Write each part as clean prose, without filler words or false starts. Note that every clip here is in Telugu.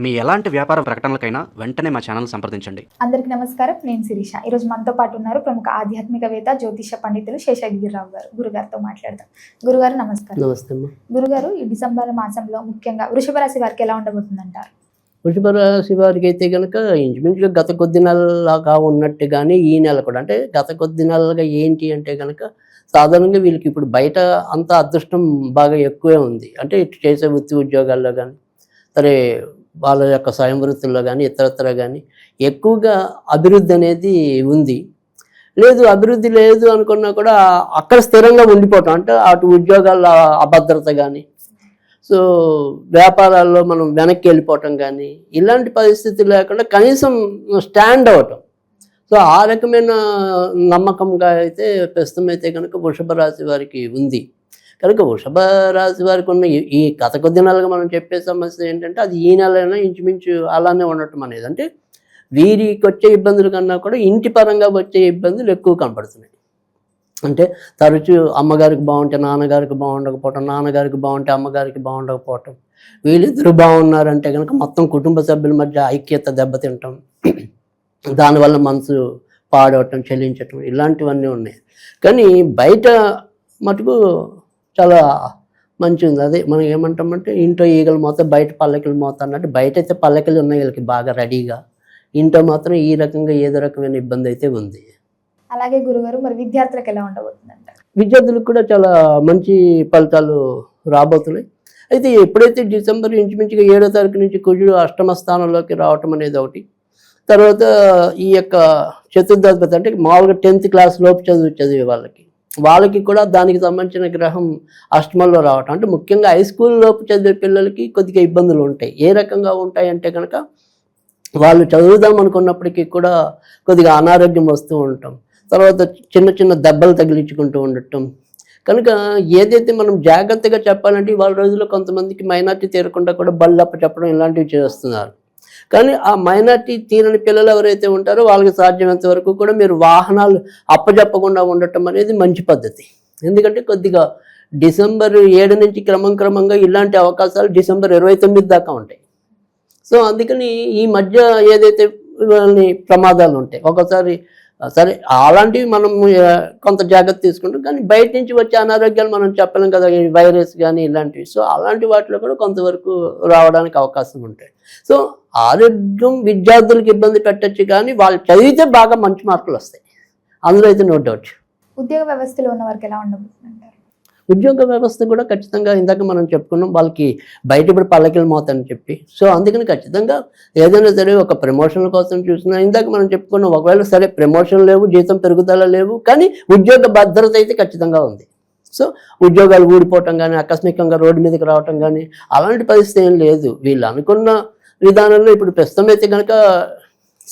మీ ఎలాంటి వ్యాపార ప్రకటనలకైనా వెంటనే మా ఛానల్ సంప్రదించండి. అందరికీ నమస్కారం. నేను శిరీష. ఈరోజు మనతో పాటు ఉన్నారు ప్రముఖ ఆధ్యాత్మికవేత్త, జ్యోతిష పండితులు శేషగిరిరావు గారు. గురుగారితో మాట్లాడదాం. గురుగారు నమస్కారం. నమస్తే అమ్మా. గురుగారు, ఈ డిసెంబర్ మాసంలో ముఖ్యంగా వృషభ రాశి వారికి ఎలా ఉండబోతుందంటారు? వృషభ రాశి వారికి అయితే కనుక ఇంచుమించుగా గత కొద్ది నెలలాగా ఉన్నట్టుగానే ఈ నెల కూడా, అంటే గత కొద్ది నెలలుగా ఏంటి అంటే కనుక సాధారణంగా వీళ్ళకి ఇప్పుడు బయట అంతా అదృష్టం బాగా ఎక్కువే ఉంది. అంటే ఇటు చేసే వృత్తి ఉద్యోగాల్లో కానీ, సరే వాళ్ళ యొక్క స్వయం వృత్తుల్లో కానీ, ఇతరత్ర కానీ ఎక్కువగా అభివృద్ధి అనేది ఉంది. అభివృద్ధి లేదు అనుకున్నా కూడా అక్కడ స్థిరంగా ఉండిపోవటం, అంటే అటు ఉద్యోగాల్లో అభద్రత కానీ, సో వ్యాపారాల్లో మనం వెనక్కి వెళ్ళిపోవటం కానీ, ఇలాంటి పరిస్థితి లేకుండా కనీసం స్టాండ్ అవ్వటం. సో ఆ రకమైన నమ్మకంగా అయితే ప్రస్తుతం అయితే కనుక వృషభ రాశి వారికి ఉంది. కనుక వృషభ రాశి వారికి ఉన్న ఈ గత కొద్ది నెలలుగా మనం చెప్పే సమస్య ఏంటంటే అది ఈ నెలైనా ఇంచుమించు అలానే ఉండటం అనేది. అంటే వీరికి వచ్చే ఇబ్బందుల కన్నా కూడా ఇంటి పరంగా వచ్చే ఇబ్బందులు ఎక్కువ కనపడుతున్నాయి. అంటే తరచూ అమ్మగారికి బాగుంటే నాన్నగారికి బాగుండకపోవటం, నాన్నగారికి బాగుంటే అమ్మగారికి బాగుండకపోవటం, వీళ్ళిద్దరూ బాగున్నారంటే కనుక మొత్తం కుటుంబ సభ్యుల మధ్య ఐక్యత దెబ్బతింటాం, దానివల్ల మనసు పాడవటం, చెల్లించటం, ఇలాంటివన్నీ ఉన్నాయి. కానీ బయట మటుకు చాలా మంచి ఉంది. అదే మనం ఏమంటామంటే ఇంట్లో ఈగలు మోత బయట పల్లకిలు మోత అన్నట్టు, బయట అయితే పల్లకిలు ఉన్నాయి వీళ్ళకి బాగా రెడీగా, ఇంట్లో మాత్రం ఈ రకంగా ఏదో రకమైన ఇబ్బంది అయితే ఉంది. అలాగే గురుగారు, మరి విద్యార్థులకు ఎలా ఉండబోతుందంట? విద్యార్థులకు కూడా చాలా మంచి ఫలితాలు రాబోతున్నాయి. అయితే ఎప్పుడైతే డిసెంబర్ ఇంచుమించుగా 7వ తారీఖు నుంచి కుజుడు అష్టమ స్థానంలోకి రావటం అనేది ఒకటి, తర్వాత ఈ యొక్క చతుర్థాధిపతి అంటే మామూలుగా 10th క్లాస్ లోపు చదివే వాళ్ళకి కూడా దానికి సంబంధించిన గ్రహం అష్టమంలో రావటం, అంటే ముఖ్యంగా హై స్కూల్ లోపు చదివే పిల్లలకి కొద్దిగా ఇబ్బందులు ఉంటాయి. ఏ రకంగా ఉంటాయంటే కనుక వాళ్ళు చదువుదాం అనుకున్నప్పటికీ కూడా కొద్దిగా అనారోగ్యం వస్తూ ఉంటాం, తర్వాత చిన్న చిన్న దెబ్బలు తగిలించుకుంటూ ఉండటం. కనుక ఏదైతే మనం జాగ్రత్తగా చెప్పాలంటే వాళ్ళ రోజుల్లో కొంతమందికి మైనార్టీ తీరకుండా కూడా బళ్ళప్ప చెప్పడం ఇలాంటివి చేస్తున్నారు. కానీ ఆ మైనార్టీ తీరని పిల్లలు ఎవరైతే ఉంటారో వాళ్ళకి సాధ్యమైనంత వరకు కూడా మీరు వాహనాలు అప్పచెప్పకుండా ఉండటం అనేది మంచి పద్ధతి. ఎందుకంటే కొద్దిగా డిసెంబర్ 7 నుంచి క్రమంగా ఇలాంటి అవకాశాలు డిసెంబర్ 29 దాకా ఉంటాయి. సో అందుకని ఈ మధ్య ఏదైతే ప్రమాదాలు ఉంటాయి, ఒకసారి సరే అలాంటివి మనం కొంత జాగ్రత్త తీసుకుంటాం, కానీ బయట నుంచి వచ్చే అనారోగ్యాలు మనం చెప్పలేం కదా, ఈ వైరస్ కానీ ఇలాంటివి. సో అలాంటి వాటిలో కూడా కొంతవరకు రావడానికి అవకాశం ఉంటాయి. సో ఆరోగ్యం విద్యార్థులకు ఇబ్బంది పెట్టచ్చు, కానీ వాళ్ళు చదివితే బాగా మంచి మార్కులు వస్తాయి, అందులో అయితే నో డౌట్. ఉద్యోగ వ్యవస్థలో ఉన్న వారికి ఎలా ఉండబోతుందంటారు? ఉద్యోగ వ్యవస్థ కూడా ఖచ్చితంగా ఇందాక మనం చెప్పుకున్నాం, వాళ్ళకి బయట ఇప్పుడు పల్లకిల మోత అని చెప్పి. సో అందుకని ఖచ్చితంగా ఏదైనా సరే ఒక ప్రమోషన్ల కోసం చూసినా, ఇందాక మనం చెప్పుకున్నాం, ఒకవేళ సరే ప్రమోషన్ లేవు, జీతం పెరుగుదల లేవు, కానీ ఉద్యోగ భద్రత అయితే ఖచ్చితంగా ఉంది. సో ఉద్యోగాలు ఊడిపోవటం కానీ, ఆకస్మికంగా రోడ్డు మీదకి రావటం కానీ అలాంటి పరిస్థితి ఏం లేదు. వీళ్ళు అనుకున్న విధానంలో ఇప్పుడు ప్రస్తుతం అయితే కనుక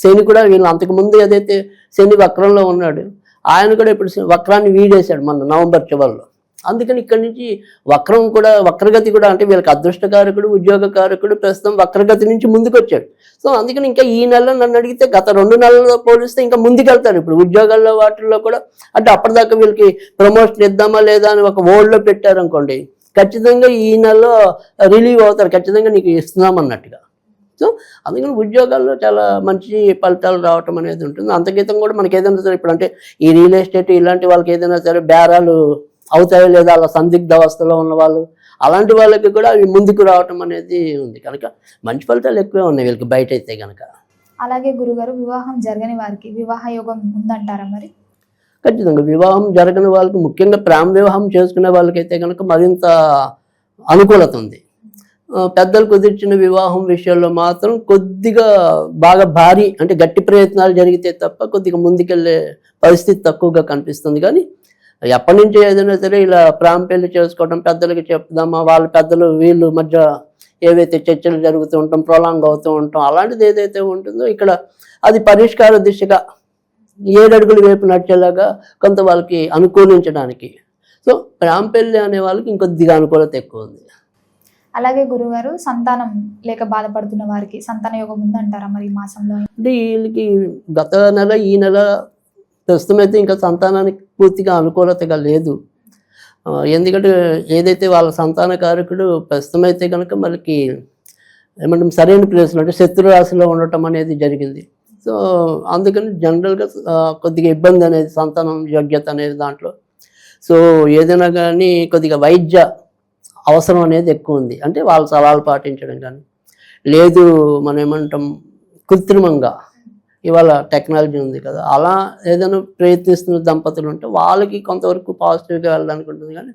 శని కూడా, వీళ్ళు అంతకుముందు ఏదైతే శని వక్రంలో ఉన్నాడు, ఆయన కూడా ఇప్పుడు వక్రాన్ని వీడేశాడు మన నవంబర్ చివరిలో. అందుకని ఇక్కడి నుంచి వక్రగతి కూడా, అంటే వీళ్ళకి అదృష్టకారకుడు, ఉద్యోగకారకుడు ప్రస్తుతం వక్రగతి నుంచి ముందుకు వచ్చాడు. సో అందుకని ఇంకా ఈ నెలలో నన్ను అడిగితే గత 2 నెలల్లో పోలిస్తే ఇంకా ముందుకెళ్తారు ఇప్పుడు ఉద్యోగాల్లో వాటిల్లో కూడా. అంటే అప్పటిదాకా వీళ్ళకి ప్రమోషన్ ఇద్దామా లేదా అని ఒక ఓల్డ్లో పెట్టారనుకోండి, ఖచ్చితంగా ఈ నెలలో రిలీవ్ అవుతారు, ఖచ్చితంగా నీకు ఇస్తున్నామన్నట్టుగా. సో అందుకని ఉద్యోగాల్లో చాలా మంచి ఫలితాలు రావటం అనేది ఉంటుంది. అంతకితం కూడా మనకి ఏదైనా సరే ఇప్పుడు అంటే ఈ రియల్ ఎస్టేట్ ఇలాంటి వాళ్ళకి ఏదైనా సరే బేరాలు అవుతాయో లేదా అలా సందిగ్ధ అవస్థలో ఉన్న వాళ్ళు, అలాంటి వాళ్ళకి కూడా అవి ముందుకు రావటం అనేది ఉంది. కనుక మంచి ఫలితాలు ఎక్కువే ఉన్నాయి వీళ్ళకి బయట అయితే కనుక. అలాగే గురుగారు, వివాహం జరగని వారికి వివాహ యోగం ఉందంటారా? మరి ఖచ్చితంగా వివాహం జరగని వాళ్ళకి, ముఖ్యంగా ప్రేమ వివాహం చేసుకునే వాళ్ళకైతే కనుక మరింత అనుకూలత ఉంది. పెద్దలు కుదిర్చిన వివాహం విషయంలో మాత్రం కొద్దిగా బాగా భారీ, అంటే గట్టి ప్రయత్నాలు జరిగితే తప్ప కొద్దిగా ముందుకెళ్ళే పరిస్థితి తక్కువగా కనిపిస్తుంది. కానీ ఎప్పటి నుంచి ఏదైనా సరే ఇలా ప్రేమ పెళ్లి చేసుకోవడం, పెద్దలకి చెప్దామా, వాళ్ళ పెద్దలు వీళ్ళు మధ్య ఏవైతే చర్చలు జరుగుతూ ఉంటాం, ప్రొలాంగ్ అవుతూ ఉంటాం, అలాంటిది ఏదైతే ఉంటుందో ఇక్కడ అది పరిష్కార దిశగా 7 అడుగుల వైపు నడిచేలాగా కొంత వాళ్ళకి అనుకూలించడానికి. సో ప్రేమ పెళ్లి అనే వాళ్ళకి ఇంకొద్దిగా అనుకూలత ఎక్కువ ఉంది. అలాగే గురుగారు, సంతానం లేక బాధపడుతున్న వారికి సంతాన యోగం ఉందంటారా మరి ఈ మాసంలో? అంటే వీళ్ళకి గత నెల ఈ నెల ప్రస్తుతం అయితే ఇంకా సంతానానికి పూర్తిగా అనుకూలతగా లేదు. ఎందుకంటే ఏదైతే వాళ్ళ సంతానకారకుడు ప్రస్తుతం అయితే కనుక మనకి ఏమంటాం సరైన ప్లేస్లో అంటే శత్రు రాశిలో ఉండటం అనేది జరిగింది. సో అందుకని జనరల్గా కొద్దిగా ఇబ్బంది అనేది సంతానం యోగ్యత అనేది దాంట్లో. సో ఏదైనా కానీ కొద్దిగా వైద్య అవసరం అనేది ఎక్కువ ఉంది. అంటే వాళ్ళ సలహాలు పాటించడం కానీ, లేదు మనం ఏమంటాం కృత్రిమంగా ఇవాళ టెక్నాలజీ ఉంది కదా, అలా ఏదైనా ప్రయత్నిస్తున్న దంపతులు ఉంటే వాళ్ళకి కొంతవరకు పాజిటివ్గా వెళ్ళడానికి ఉంటుంది. కానీ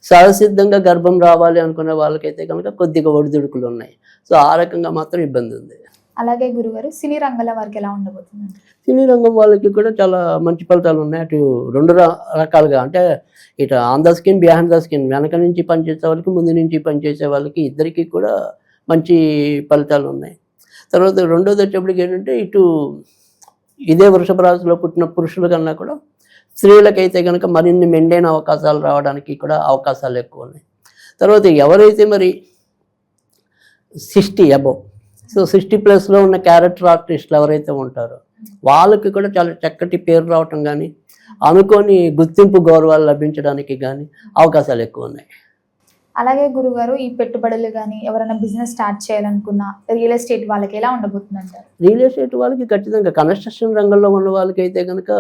సహసిద్ధంగా గర్భం రావాలి అనుకునే వాళ్ళకైతే కనుక కొద్దిగా ఒడిదుడుకులు ఉన్నాయి. సో ఆ రకంగా మాత్రం ఇబ్బంది ఉంది. అలాగే గురుగారు సినీ రంగాల వారికి ఎలా ఉండబోతుంది? సినీ రంగం వాళ్ళకి కూడా చాలా మంచి ఫలితాలు ఉన్నాయి. అటు రెండు రకాలుగా, అంటే ఇటు on the screen behind the screen, వెనక నుంచి పనిచేసే వాళ్ళకి ముందు నుంచి పనిచేసే వాళ్ళకి ఇద్దరికి కూడా మంచి ఫలితాలు ఉన్నాయి. తర్వాత రెండోది వచ్చేప్పటికి ఏంటంటే ఇటు ఇదే వృషభ రాశిలో పుట్టిన పురుషుల కన్నా కూడా స్త్రీలకైతే కనుక మరిన్ని మెండైన అవకాశాలు రావడానికి కూడా అవకాశాలు ఎక్కువ ఉన్నాయి. తర్వాత ఎవరైతే మరి 60 అబోవ్, సో 60+ ఉన్న క్యారెక్టర్ ఆర్టిస్టులు ఎవరైతే ఉంటారో వాళ్ళకి కూడా చాలా చక్కటి పేరు రావటం కానీ, అనుకోని గుర్తింపు గౌరవాలు లభించడానికి కానీ అవకాశాలు ఎక్కువ ఉన్నాయి. అలాగే గురుగారు ఈ పెట్టుబడులు కానీ ఎవరైనా బిజినెస్ స్టార్ట్ చేయాలనుకున్నా రియల్ ఎస్టేట్ వాళ్ళకి ఎలా ఉండబోతుంది అంటారు? రియల్ ఎస్టేట్ వాళ్ళకి ఖచ్చితంగా కన్స్ట్రక్షన్ రంగంలో ఉన్న వాళ్ళకి అయితే కనుక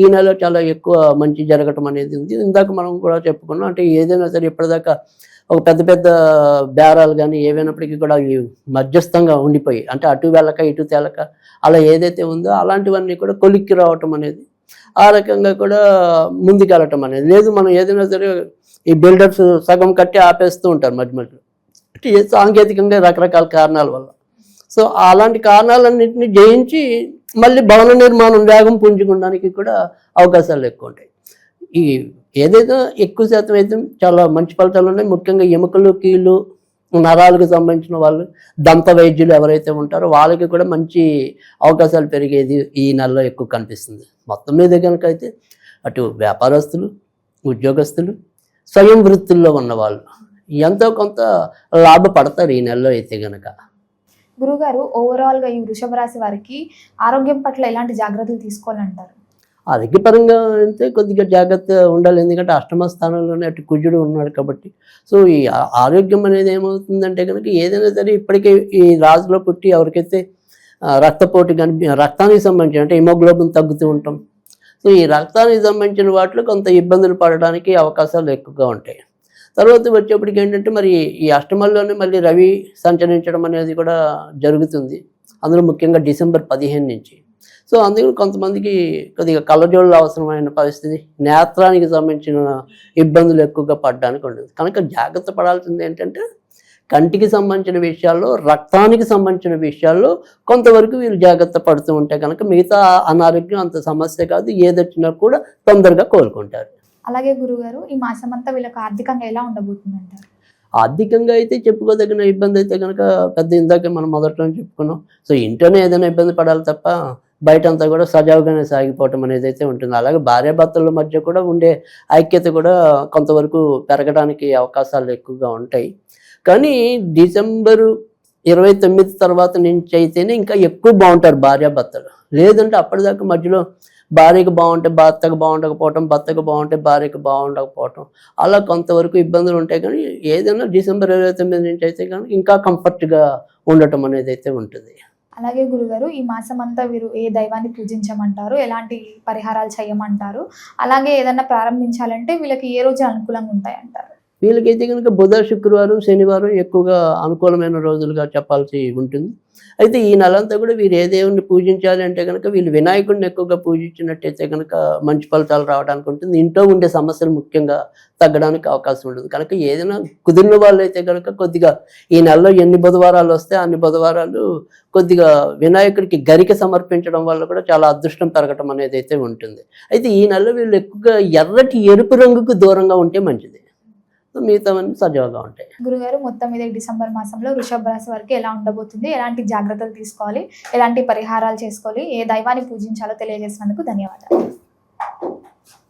ఈ నెలలో చాలా ఎక్కువ మంచి జరగటం అనేది ఉంది. ఇందాక మనం కూడా చెప్పుకున్నాం, అంటే ఏదైనా సరే ఇప్పటిదాకా ఒక పెద్ద పెద్ద బేరాలు కానీ ఏవైనప్పటికీ కూడా అవి మధ్యస్థంగా ఉండిపోయి, అంటే అటు వెళ్ళక ఇటు తేలక అలా ఏదైతే ఉందో అలాంటివన్నీ కూడా కొలిక్కి రావటం అనేది, ఆ రకంగా కూడా ముందుకెళ్ళటం అనేది లేదు. మనం ఏదైనా సరే ఈ బిల్డర్స్ సగం కట్టి ఆపేస్తూ ఉంటారు మధ్య మధ్యలో, అంటే సాంకేతికంగా రకరకాల కారణాల వల్ల. సో అలాంటి కారణాలన్నింటినీ జయించి మళ్ళీ భవన నిర్మాణం వేగం పుంజుకోవడానికి కూడా అవకాశాలు ఎక్కువ ఉంటాయి. ఈ ఏదైతే ఎక్కువ శాతం అయితే చాలా మంచి ఫలితాలు ఉన్నాయి. ముఖ్యంగా ఎముకలు, కీళ్ళు, నరాలకు సంబంధించిన వాళ్ళు, దంత వైద్యులు ఎవరైతే ఉంటారో వాళ్ళకి కూడా మంచి అవకాశాలు పెరిగేది ఈ నెలలో ఎక్కువ కనిపిస్తుంది. మొత్తం మీద కనుక అయితే అటు వ్యాపారస్తులు, ఉద్యోగస్తులు, స్వయం వృత్తుల్లో ఉన్నవాళ్ళు ఎంతో కొంత లాభపడతారు ఈ నెలలో అయితే కనుక. గురుగారు ఓవరాల్గా ఈ వృషభ రాశి వారికి ఆరోగ్యం పట్ల ఎలాంటి జాగ్రత్తలు తీసుకోవాలంటారు? ఆరోగ్యపరంగా అయితే కొద్దిగా జాగ్రత్త ఉండాలి. ఎందుకంటే అష్టమ స్థానంలోనే అటు కుజుడు ఉన్నాడు కాబట్టి. సో ఈ ఆరోగ్యం అనేది ఏమవుతుందంటే కనుక ఏదైనా సరే ఇప్పటికే ఈ రాజులో పుట్టి ఎవరికైతే రక్తపోటు కానీ రక్తానికి సంబంధించి అంటే హిమోగ్లోబిన్ తగ్గుతూ ఉంటాం. సో ఈ రక్తానికి సంబంధించిన వాటిలో కొంత ఇబ్బందులు పడడానికి అవకాశాలు ఎక్కువగా ఉంటాయి. తర్వాత వచ్చేప్పటికి ఏంటంటే మరి ఈ అష్టమంలోనే మళ్ళీ రవి సంచరించడం అనేది కూడా జరుగుతుంది, అందులో ముఖ్యంగా డిసెంబర్ 15 నుంచి. సో అందుకని కొంతమందికి కొద్దిగా కళ్ళజోళ్ళు అవసరమైన పరిస్థితి, నేత్రానికి సంబంధించిన ఇబ్బందులు ఎక్కువగా పడడానికి ఉంటుంది. కనుక జాగ్రత్త పడాల్సింది ఏంటంటే కంటికి సంబంధించిన విషయాల్లో, రక్తానికి సంబంధించిన విషయాల్లో కొంతవరకు వీళ్ళు జాగ్రత్త పడుతూ ఉంటే కనుక మిగతా అనారోగ్యం అంత సమస్య కాదు, ఏదొచ్చినా కూడా తొందరగా కోలుకుంటారు. అలాగే గురుగారు ఈ మాసం అంతా వీళ్ళకి ఆర్థికంగా ఎలా ఉండబోతుంది అంటారు? ఆర్థికంగా అయితే చెప్పుకోదగిన ఇబ్బంది అయితే కనుక పెద్ద ఇందాక మనం మొదట్లో చెప్పుకున్నాం. సో ఇంట్లోనే ఏదైనా ఇబ్బంది పడాలి తప్ప బయట అంతా కూడా సజావుగానే సాగిపోవటం అనేది అయితే ఉంటుంది. అలాగే భార్యాభర్తల మధ్య కూడా ఉండే ఐక్యత కూడా కొంతవరకు పెరగడానికి అవకాశాలు ఎక్కువగా ఉంటాయి. కానీ డిసెంబరు 29 తర్వాత నుంచి అయితేనే ఇంకా ఎక్కువ బాగుంటారు భార్యాభర్తలు. లేదంటే అప్పటిదాకా మధ్యలో భార్యకు బాగుంటే భర్తకు బాగుండకపోవటం, భర్తకు బాగుంటే భార్యకు బాగుండకపోవటం, అలా కొంతవరకు ఇబ్బందులు ఉంటాయి. కానీ ఏదైనా డిసెంబర్ 29 నుంచి అయితే కానీ ఇంకా కంఫర్ట్గా ఉండటం అనేది అయితే ఉంటుంది. అలాగే గురుగారు ఈ మాసం అంతా వీరు ఏ దైవాన్ని పూజించమంటారు, ఎలాంటి పరిహారాలు చేయమంటారు, అలాగే ఏదన్నా ప్రారంభించాలంటే వీళ్ళకి ఏ రోజు అనుకూలంగా ఉంటాయంటారు? వీళ్ళకైతే కనుక బుధ, శుక్రవారం, శనివారం ఎక్కువగా అనుకూలమైన రోజులుగా చెప్పాల్సి ఉంటుంది. అయితే ఈ నెలంతా కూడా వీరు ఏ దేవుణ్ణి పూజించాలి అంటే కనుక వీళ్ళు వినాయకుడిని ఎక్కువగా పూజించినట్టయితే కనుక మంచి ఫలితాలు రావడానికి ఉంటుంది. ఇంట్లో ఉండే సమస్యలు ముఖ్యంగా తగ్గడానికి అవకాశం ఉంటుంది. కనుక ఏదైనా కుదిరిన వాళ్ళు అయితే కనుక కొద్దిగా ఈ నెలలో ఎన్ని బుధవారాలు వస్తే అన్ని బుధవారాలు కొద్దిగా వినాయకుడికి గరిక సమర్పించడం వల్ల కూడా చాలా అదృష్టం పెరగటం అనేది అయితే ఉంటుంది. అయితే ఈ నెలలో వీళ్ళు ఎక్కువగా ఎర్రటి ఎరుపు రంగుకు దూరంగా ఉంటే మంచిది, మిగతావన్నీ సజావుగా ఉంటాయి. గురుగారు మొత్తం మీద డిసెంబర్ మాసంలో వృషభ రాశి వారికి ఎలా ఉండబోతుంది, ఎలాంటి జాగ్రత్తలు తీసుకోవాలి, ఎలాంటి పరిహారాలు చేసుకోవాలి, ఏ దైవాన్ని పూజించాలో తెలియజేసినందుకు ధన్యవాదాలు.